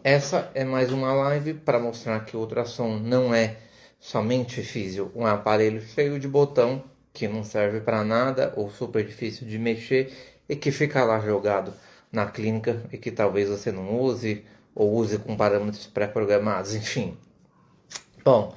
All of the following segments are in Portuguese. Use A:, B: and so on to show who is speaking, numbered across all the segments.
A: Essa é mais uma live para mostrar que o ultrassom não é somente físio, um aparelho cheio de botão que não serve para nada ou super difícil de mexer e que fica lá jogado na clínica e que talvez você não use ou use com parâmetros pré-programados, enfim. Bom,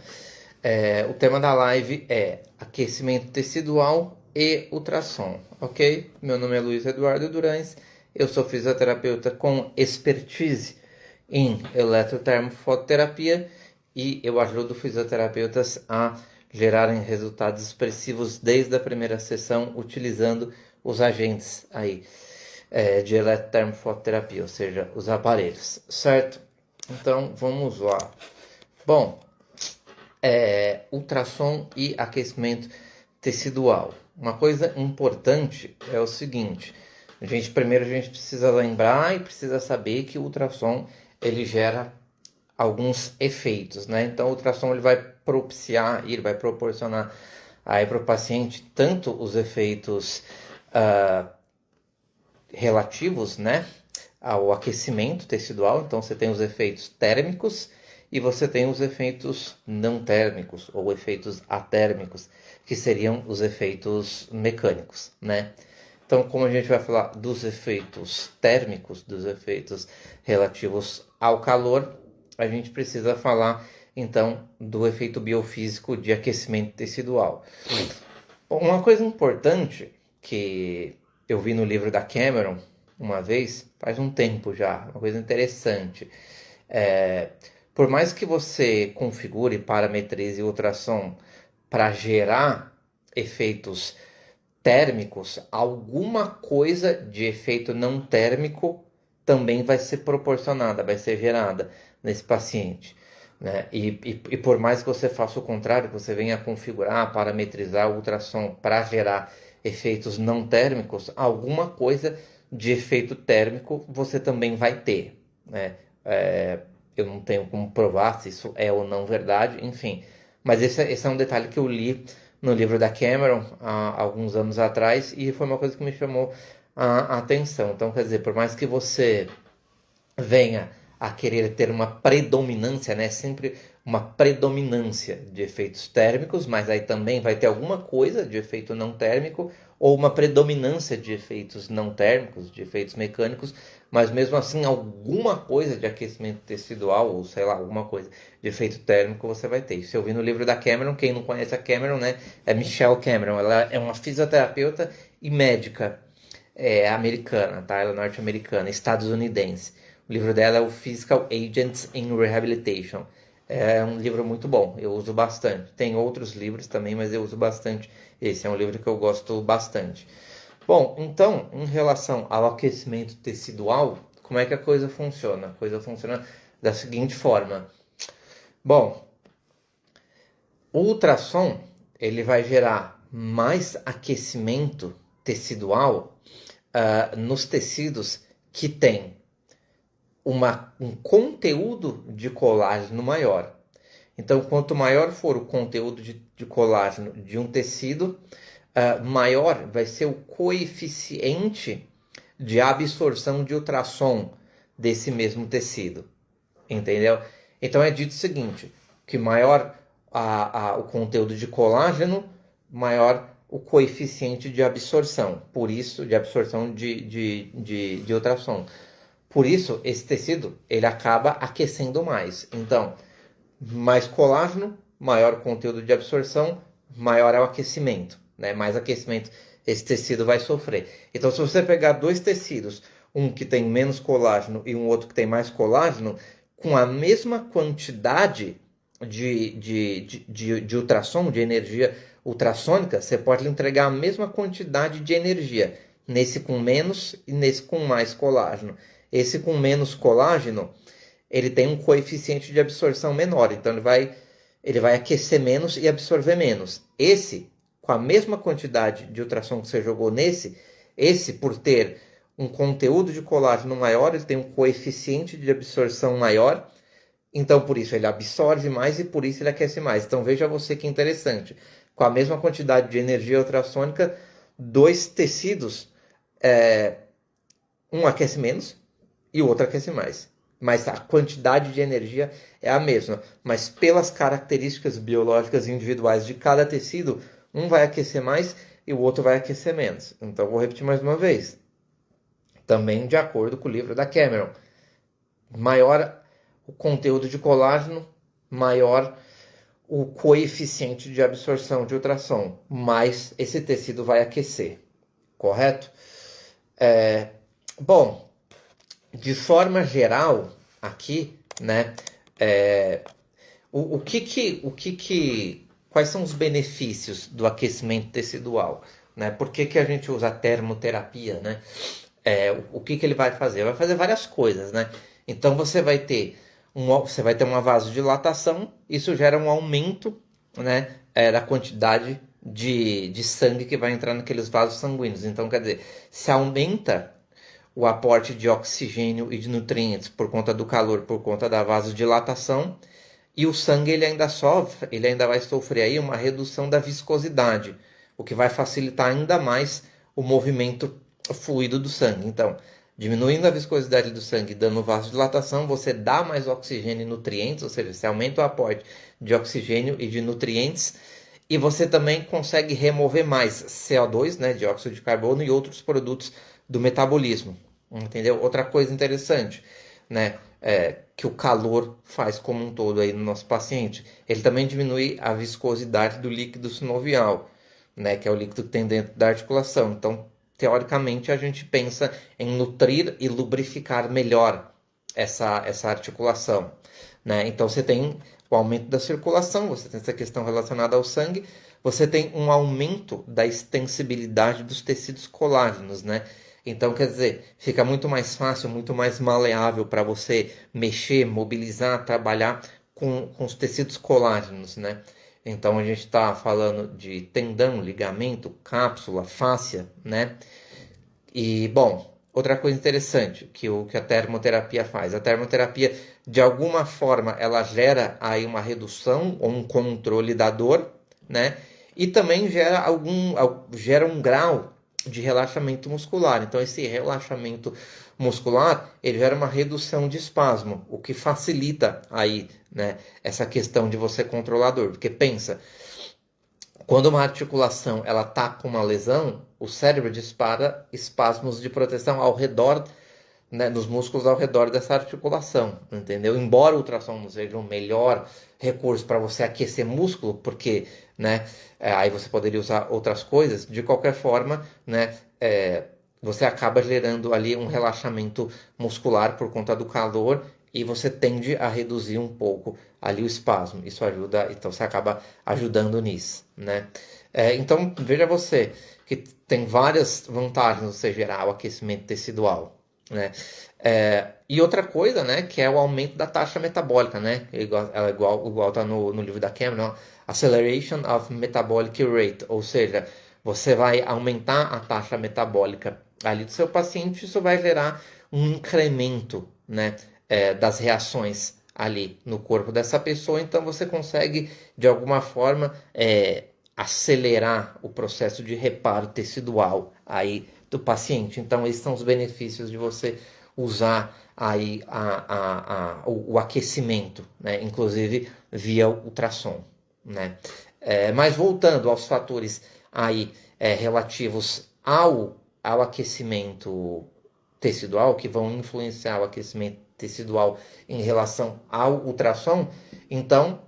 A: o tema da live é aquecimento tecidual e ultrassom, ok? Meu nome é Luiz Eduardo Durães, eu sou fisioterapeuta com expertise em eletrotermofototerapia e eu ajudo fisioterapeutas a gerarem resultados expressivos desde a primeira sessão utilizando os agentes aí de eletrotermofototerapia, ou seja, os aparelhos, certo? Então vamos lá. Bom, ultrassom e aquecimento tecidual. Uma coisa importante é o seguinte: primeiro a gente precisa lembrar e precisa saber que o ultrassom ele gera alguns efeitos, né? Então o ultrassom ele vai propiciar, ele vai proporcionar aí para o paciente tanto os efeitos relativos, né, ao aquecimento tecidual. Então você tem os efeitos térmicos e você tem os efeitos não térmicos ou efeitos atérmicos, que seriam os efeitos mecânicos, né? Então, como a gente vai falar dos efeitos térmicos, dos efeitos relativos ao calor, a gente precisa falar então do efeito biofísico de aquecimento tecidual. Uma coisa importante que eu vi no livro da Cameron uma vez, faz um tempo já, uma coisa interessante. É, por mais que você configure, parametrize o ultrassom para gerar efeitos térmicos, alguma coisa de efeito não térmico também vai ser proporcionada, vai ser gerada nesse paciente. Né? E por mais que você faça o contrário, que você venha configurar, parametrizar o ultrassom para gerar efeitos não térmicos, alguma coisa de efeito térmico você também vai ter. Né? Eu não tenho como provar se isso é ou não verdade, enfim. Mas esse é um detalhe que eu li no livro da Cameron há alguns anos atrás e foi uma coisa que me chamou a atenção. Então, quer dizer, por mais que você venha a querer ter uma predominância, né? Sempre uma predominância de efeitos térmicos, mas aí também vai ter alguma coisa de efeito não térmico ou uma predominância de efeitos não térmicos, de efeitos mecânicos, mas mesmo assim alguma coisa de aquecimento tecidual ou sei lá, alguma coisa de efeito térmico você vai ter. Isso eu vi no livro da Cameron. Quem não conhece a Cameron, né, é Michelle Cameron. Ela é uma fisioterapeuta e médica americana, tá? Ela é norte-americana, estadunidense. O livro dela é o Physical Agents in Rehabilitation. É um livro muito bom, eu uso bastante. Tem outros livros também, mas eu uso bastante. Esse é um livro que eu gosto bastante. Bom, então, em relação ao aquecimento tecidual, como é que a coisa funciona? A coisa funciona da seguinte forma. Bom, o ultrassom ele vai gerar mais aquecimento tecidual nos tecidos que têm um conteúdo de colágeno maior. Então, quanto maior for o conteúdo de colágeno de um tecido, maior vai ser o coeficiente de absorção de ultrassom desse mesmo tecido. Entendeu? Então é dito o seguinte, que maior o conteúdo de colágeno, maior o coeficiente de absorção, por isso, de absorção de ultrassom. Por isso, esse tecido ele acaba aquecendo mais. Então, mais colágeno, maior conteúdo de absorção, maior é o aquecimento. Né? Mais aquecimento esse tecido vai sofrer. Então, se você pegar dois tecidos, um que tem menos colágeno e um outro que tem mais colágeno, com a mesma quantidade de ultrassom, de energia ultrassônica, você pode entregar a mesma quantidade de energia, nesse com menos e nesse com mais colágeno. Esse com menos colágeno, ele tem um coeficiente de absorção menor, então ele vai aquecer menos e absorver menos. Esse, com a mesma quantidade de ultrassom que você jogou esse por ter um conteúdo de colágeno maior, ele tem um coeficiente de absorção maior, então por isso ele absorve mais e por isso ele aquece mais. Então veja você que interessante, com a mesma quantidade de energia ultrassônica, dois tecidos, um aquece menos e o outro aquece mais. mas a quantidade de energia é a mesma. Mas pelas características biológicas individuais de cada tecido, um vai aquecer mais e o outro vai aquecer menos. Então, vou repetir mais uma vez. Também de acordo com o livro da Cameron. Maior o conteúdo de colágeno, maior o coeficiente de absorção de ultrassom, mais esse tecido vai aquecer, correto? Bom, de forma geral, aqui, né, quais são os benefícios do aquecimento tecidual, né? Por que a gente usa a termoterapia, né? O que ele vai fazer? Vai fazer várias coisas, né? Então você vai ter uma vasodilatação, isso gera um aumento, né, da quantidade de sangue que vai entrar naqueles vasos sanguíneos. Então, quer dizer, se aumenta o aporte de oxigênio e de nutrientes por conta do calor, por conta da vasodilatação, e o sangue ele ainda vai sofrer aí uma redução da viscosidade, o que vai facilitar ainda mais o movimento fluido do sangue. Então, diminuindo a viscosidade do sangue, dando vasodilatação, você dá mais oxigênio e nutrientes, ou seja, você aumenta o aporte de oxigênio e de nutrientes, e você também consegue remover mais CO2, né, dióxido de carbono e outros produtos do metabolismo, entendeu? Outra coisa interessante, né, que o calor faz como um todo aí no nosso paciente, ele também diminui a viscosidade do líquido sinovial, né, que é o líquido que tem dentro da articulação. Então, teoricamente, a gente pensa em nutrir e lubrificar melhor essa articulação, né? Então, você tem o aumento da circulação, você tem essa questão relacionada ao sangue, você tem um aumento da extensibilidade dos tecidos colágenos, né? Então, quer dizer, fica muito mais fácil, muito mais maleável para você mexer, mobilizar, trabalhar com os tecidos colágenos, né? Então, a gente está falando de tendão, ligamento, cápsula, fáscia, né? E, bom, outra coisa interessante que a termoterapia faz. A termoterapia, de alguma forma, ela gera aí uma redução ou um controle da dor, né? E também gera um grau de relaxamento muscular. Então, esse relaxamento muscular, ele gera uma redução de espasmo, o que facilita aí, né, essa questão de você controlar a dor. Porque pensa, quando uma articulação ela tá com uma lesão, o cérebro dispara espasmos de proteção ao redor, né, nos músculos ao redor dessa articulação, entendeu? Embora o ultrassom não seja o melhor recurso para você aquecer músculo, porque, né, aí você poderia usar outras coisas, de qualquer forma, né, você acaba gerando ali um relaxamento muscular por conta do calor e você tende a reduzir um pouco ali o espasmo. Isso ajuda, então você acaba ajudando nisso, né? Então, veja você que tem várias vantagens você gerar o aquecimento tecidual, né? E outra coisa, né, que é o aumento da taxa metabólica, né? Igual tá no livro da Cameron, Acceleration of Metabolic Rate, ou seja, você vai aumentar a taxa metabólica ali do seu paciente, isso vai gerar um incremento, né, das reações ali no corpo dessa pessoa, então você consegue, de alguma forma, acelerar o processo de reparo tecidual aí do paciente. Então, esses são os benefícios de você usar aí o aquecimento, né, inclusive via ultrassom, né? Mas voltando aos fatores aí relativos ao aquecimento tecidual, que vão influenciar o aquecimento tecidual em relação ao ultrassom, então,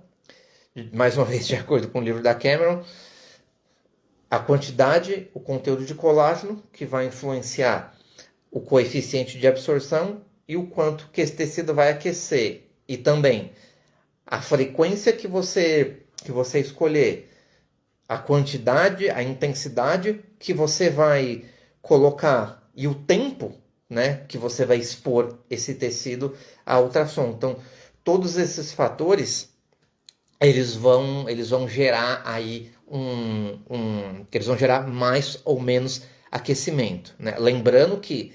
A: mais uma vez, de acordo com o livro da Cameron, a quantidade, o conteúdo de colágeno, que vai influenciar o coeficiente de absorção e o quanto que esse tecido vai aquecer. E também a frequência que você escolher, a quantidade, a intensidade que você vai colocar e o tempo, né, que você vai expor esse tecido a ultrassom. Então, todos esses fatores, eles vão gerar aí eles vão gerar mais ou menos aquecimento, né? Lembrando que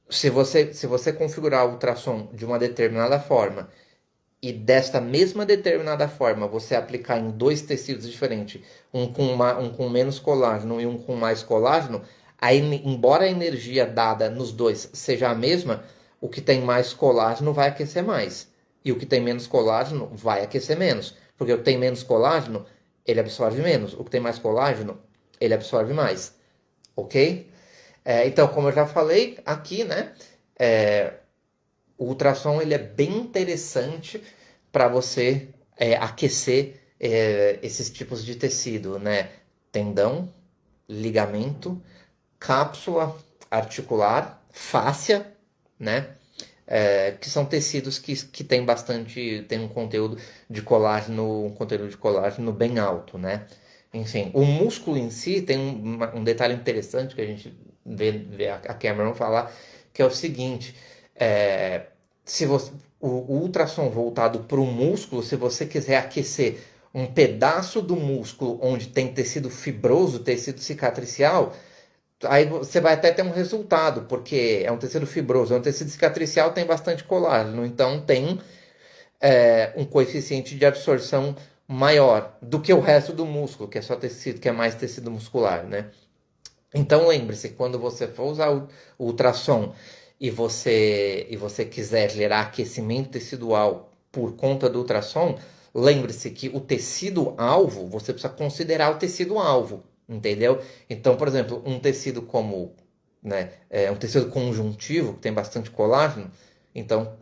A: se você configurar o ultrassom de uma determinada forma e desta mesma determinada forma você aplicar em dois tecidos diferentes, um com menos colágeno e um com mais colágeno, embora a energia dada nos dois seja a mesma, O que tem mais colágeno vai aquecer mais. E o que tem menos colágeno vai aquecer menos. Porque o que tem menos colágeno, ele absorve menos. O que tem mais colágeno, ele absorve mais. Ok? Então, como eu já falei aqui, né? O ultrassom ele é bem interessante para você aquecer esses tipos de tecido, né? Tendão, ligamento, cápsula articular, fáscia, né? Que são tecidos que tem um conteúdo um conteúdo de colágeno bem alto, né? Enfim, o músculo em si tem um detalhe interessante que a gente vê a Cameron falar, que é o seguinte, se você, o ultrassom voltado para o músculo, se você quiser aquecer um pedaço do músculo onde tem tecido fibroso, tecido cicatricial, aí você vai até ter um resultado, porque é um tecido fibroso, é um tecido cicatricial, tem bastante colágeno, então tem um coeficiente de absorção maior do que o resto do músculo, que é só tecido, que é mais tecido muscular, né? Então lembre-se, quando você for usar o ultrassom e você quiser gerar aquecimento tecidual por conta do ultrassom, lembre-se que o tecido alvo, você precisa considerar o tecido alvo, entendeu? Então, por exemplo, um tecido como, né, um tecido conjuntivo, que tem bastante colágeno, então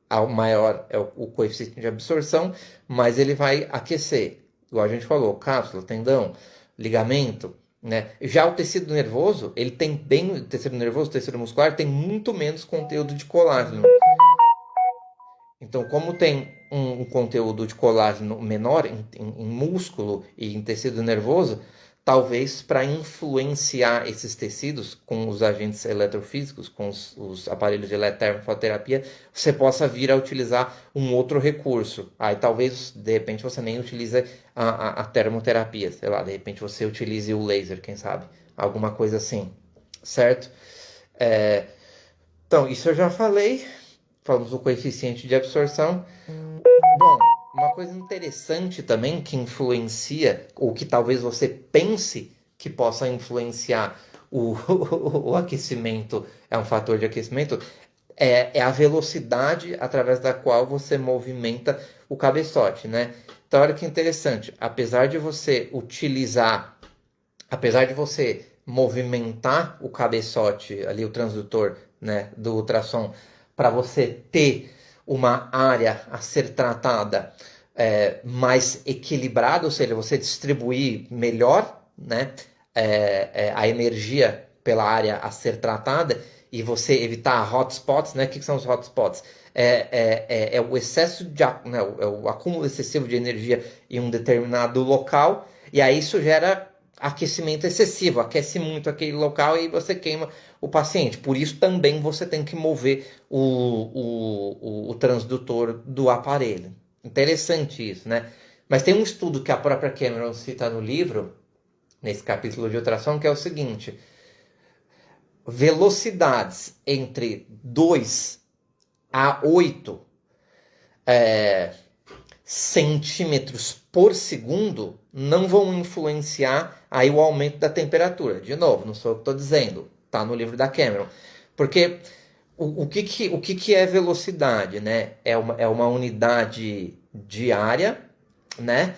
A: ao maior é o coeficiente de absorção, mas ele vai aquecer, igual a gente falou, cápsula, tendão, ligamento, né? Já o tecido nervoso, ele tem bem, o tecido nervoso, o tecido muscular tem muito menos conteúdo de colágeno. Então, como tem um conteúdo de colágeno menor em músculo e em tecido nervoso, talvez para influenciar esses tecidos com os agentes eletrofísicos, com os aparelhos de eletrotermofototerapia, você possa vir a utilizar um outro recurso. Aí talvez, de repente, você nem utilize a termoterapia, sei lá, de repente você utilize o laser, quem sabe? Alguma coisa assim, certo? Então, isso eu já falei. Falamos do coeficiente de absorção. Bom, uma coisa interessante também que influencia, ou que talvez você pense que possa influenciar o aquecimento, é um fator de aquecimento, é a velocidade através da qual você movimenta o cabeçote, né? Então, olha que interessante, apesar de você movimentar o cabeçote, ali o transdutor, né, do ultrassom, para você ter uma área a ser tratada mais equilibrada, ou seja, você distribuir melhor, né, a energia pela área a ser tratada e você evitar hotspots, né? O que são os hotspots? É o excesso de, né, o acúmulo excessivo de energia em um determinado local, e aí isso gera aquecimento excessivo, aquece muito aquele local e você queima o paciente. Por isso também você tem que mover o transdutor do aparelho. Interessante isso, né? Mas tem um estudo que a própria Cameron cita no livro, nesse capítulo de ultrassom, que é o seguinte: velocidades entre 2 a 8 centímetros por segundo não vão influenciar aí o aumento da temperatura. De novo, não sou eu que estou dizendo, tá no livro da Cameron. Porque o que é velocidade, né? É uma unidade diária, né?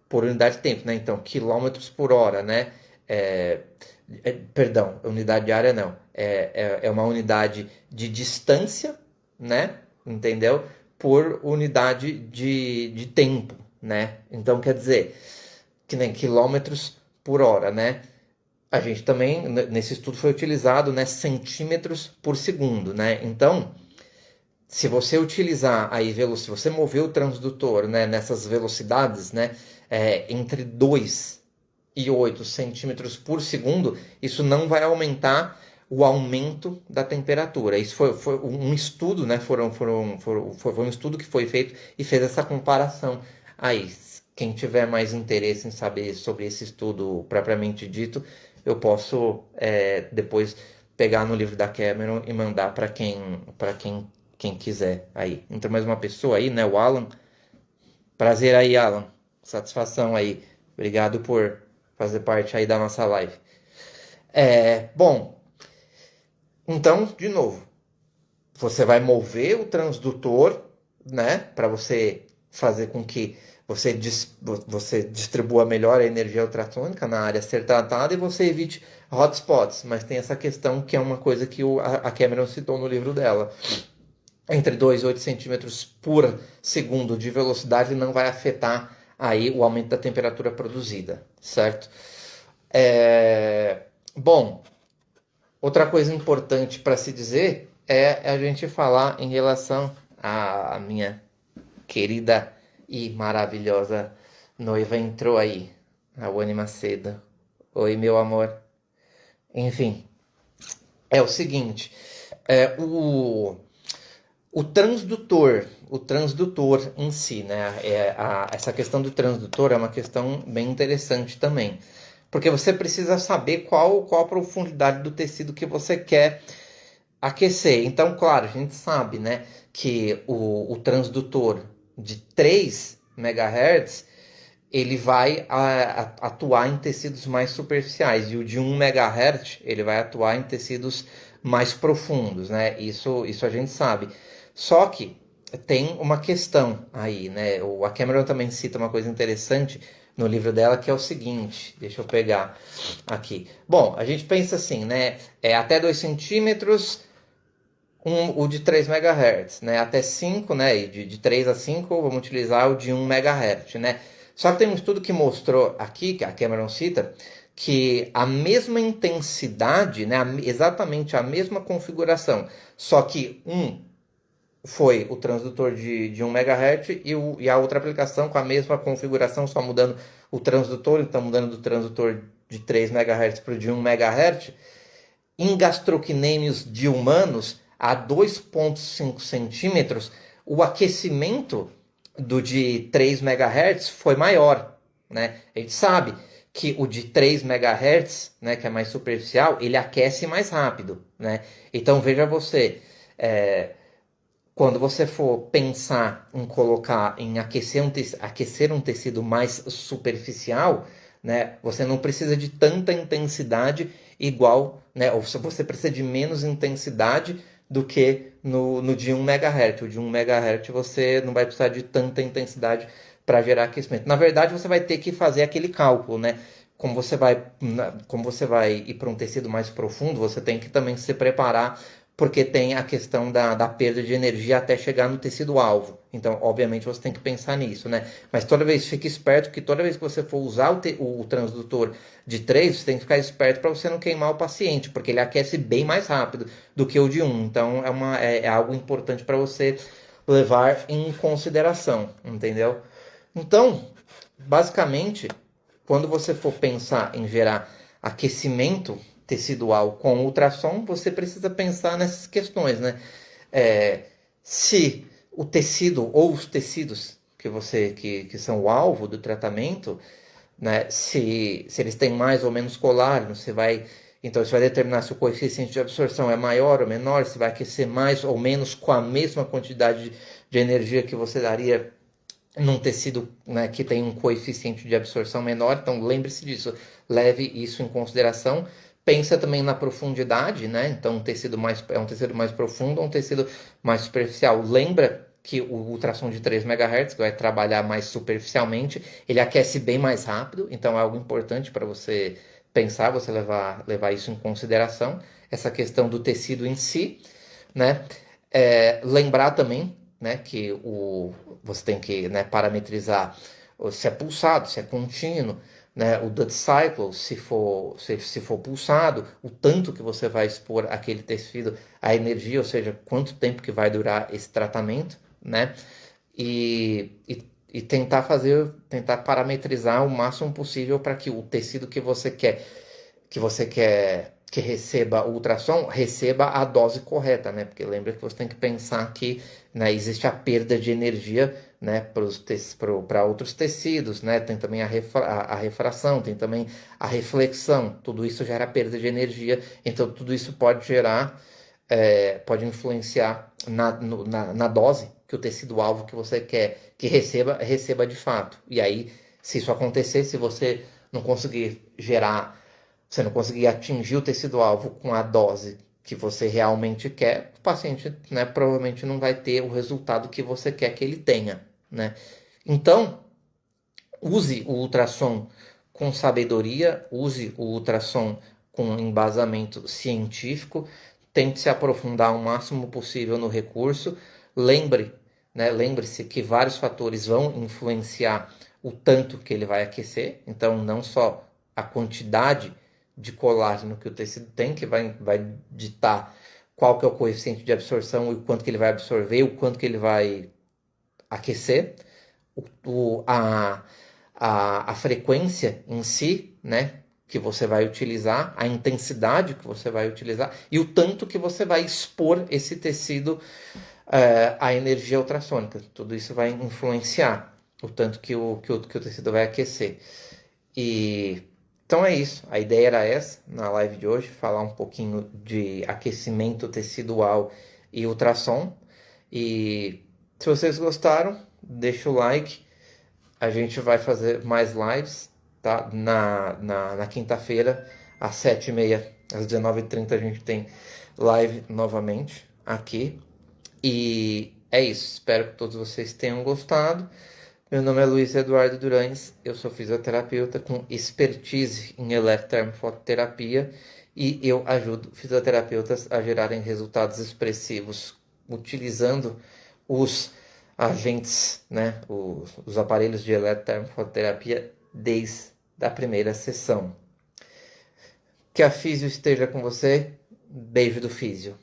A: Por unidade de tempo, né? Então, quilômetros por hora, né? Perdão, unidade diária não. É uma unidade de distância, né? Entendeu? Por unidade de tempo, né? Então, quer dizer, que nem quilômetros por hora, né? A gente também, nesse estudo foi utilizado, né, centímetros por segundo, né? Então, se você utilizar aí, se você mover o transdutor, né, nessas velocidades, né, entre 2 e 8 centímetros por segundo, isso não vai aumentar o aumento da temperatura. Isso foi um estudo, né? Foi um estudo que foi feito e fez essa comparação. Aí, quem tiver mais interesse em saber sobre esse estudo propriamente dito, eu posso depois pegar no livro da Cameron e mandar para quem quiser aí. Entra mais uma pessoa aí, né? O Alan. Prazer aí, Alan. Satisfação aí. Obrigado por fazer parte aí da nossa live. Bom, Então, de novo, você vai mover o transdutor, né, para você fazer com que você distribua melhor a energia ultrassônica na área a ser tratada e você evite hotspots. Mas tem essa questão que é uma coisa que a Cameron citou no livro dela. Entre 2 e 8 centímetros por segundo de velocidade não vai afetar aí o aumento da temperatura produzida, certo? Bom, outra coisa importante para se dizer é a gente falar em relação à minha querida e maravilhosa noiva entrou aí, a Wani Macedo. Oi, meu amor. Enfim, é o seguinte, o transdutor em si, né? Essa questão do transdutor é uma questão bem interessante também, porque você precisa saber qual a profundidade do tecido que você quer aquecer. Então, claro, a gente sabe, né, que o transdutor de 3 MHz ele vai atuar em tecidos mais superficiais e o de 1 MHz ele vai atuar em tecidos mais profundos, né? Isso a gente sabe. Só que tem uma questão aí, né? A Cameron também cita uma coisa interessante no livro dela, que é o seguinte, deixa eu pegar aqui. Bom, a gente pensa assim, né? Até 2 centímetros, o de 3 MHz, né? Até 5, né? E de 3 a 5, vamos utilizar o de 1 MHz, né? Só que tem um estudo que mostrou aqui, que a Cameron cita, que a mesma intensidade, né? Exatamente a mesma configuração, só que foi o transdutor de 1 MHz e a outra aplicação com a mesma configuração, só mudando o transdutor, então mudando do transdutor de 3 MHz para o de 1 MHz, em gastrocnêmios de humanos a 2,5 centímetros, o aquecimento do de 3 MHz foi maior, né? A gente sabe que o de 3 MHz, né, que é mais superficial, ele aquece mais rápido, né? Então veja você, quando você for pensar em aquecer um tecido mais superficial, né, você não precisa de tanta intensidade igual, né, ou você precisa de menos intensidade do que no de 1 MHz. O de 1 MHz você não vai precisar de tanta intensidade para gerar aquecimento. Na verdade, você vai ter que fazer aquele cálculo, né? Como você vai ir para um tecido mais profundo, você tem que também se preparar porque tem a questão da perda de energia até chegar no tecido-alvo. Então, obviamente, você tem que pensar nisso, né? Mas toda vez, fique esperto que toda vez que você for usar o transdutor de 3, você tem que ficar esperto para você não queimar o paciente, porque ele aquece bem mais rápido do que o de 1. Então, é algo importante para você levar em consideração, entendeu? Então, basicamente, quando você for pensar em gerar aquecimento tecidual com ultrassom, você precisa pensar nessas questões, né? Se o tecido ou os tecidos que são o alvo do tratamento, né? Se eles têm mais ou menos colágeno, então isso vai determinar se o coeficiente de absorção é maior ou menor, se vai aquecer mais ou menos com a mesma quantidade de energia que você daria num tecido, né, que tem um coeficiente de absorção menor. Então lembre-se disso, leve isso em consideração. Pensa também na profundidade, né? Então é um tecido mais profundo ou um tecido mais superficial. Lembra que o ultrassom de 3 MHz, que vai trabalhar mais superficialmente, ele aquece bem mais rápido, então é algo importante para você pensar, você levar isso em consideração, essa questão do tecido em si, né? Lembrar também, né, que você tem que, né, parametrizar se é pulsado, se é contínuo, né, o dead cycle, se for pulsado, o tanto que você vai expor aquele tecido à energia, ou seja, quanto tempo que vai durar esse tratamento, né, e tentar parametrizar o máximo possível para que o tecido que você quer que receba o ultrassom, receba a dose correta, né? Porque lembra que você tem que pensar que, né, existe a perda de energia, né, para outros tecidos, né? Tem também a refração, tem também a reflexão. Tudo isso gera perda de energia, então tudo isso pode influenciar na dose que o tecido-alvo que você quer que receba de fato. E aí, se isso acontecer, se você não conseguir atingir o tecido-alvo com a dose que você realmente quer, o paciente, né, provavelmente não vai ter o resultado que você quer que ele tenha, né? Então, use o ultrassom com sabedoria, use o ultrassom com embasamento científico, tente se aprofundar o máximo possível no recurso. Lembre-se que vários fatores vão influenciar o tanto que ele vai aquecer, então não só a quantidade de colágeno que o tecido tem, que vai ditar qual que é o coeficiente de absorção e o quanto que ele vai absorver, o quanto que ele vai aquecer, a frequência em si, né, que você vai utilizar, a intensidade que você vai utilizar e o tanto que você vai expor esse tecido à energia ultrassônica. Tudo isso vai influenciar o tanto que o tecido vai aquecer. Então é isso, a ideia era essa na live de hoje, falar um pouquinho de aquecimento tecidual e ultrassom. E se vocês gostaram, deixa o like. A gente vai fazer mais lives, tá? Na quinta-feira, às 7h30, às 19h30, a gente tem live novamente aqui. E é isso, espero que todos vocês tenham gostado. Meu nome é Luiz Eduardo Durães, eu sou fisioterapeuta com expertise em eletrotermofototerapia e eu ajudo fisioterapeutas a gerarem resultados expressivos utilizando os agentes, né, os aparelhos de eletrotermofototerapia desde a primeira sessão. Que a físio esteja com você. Beijo do físio.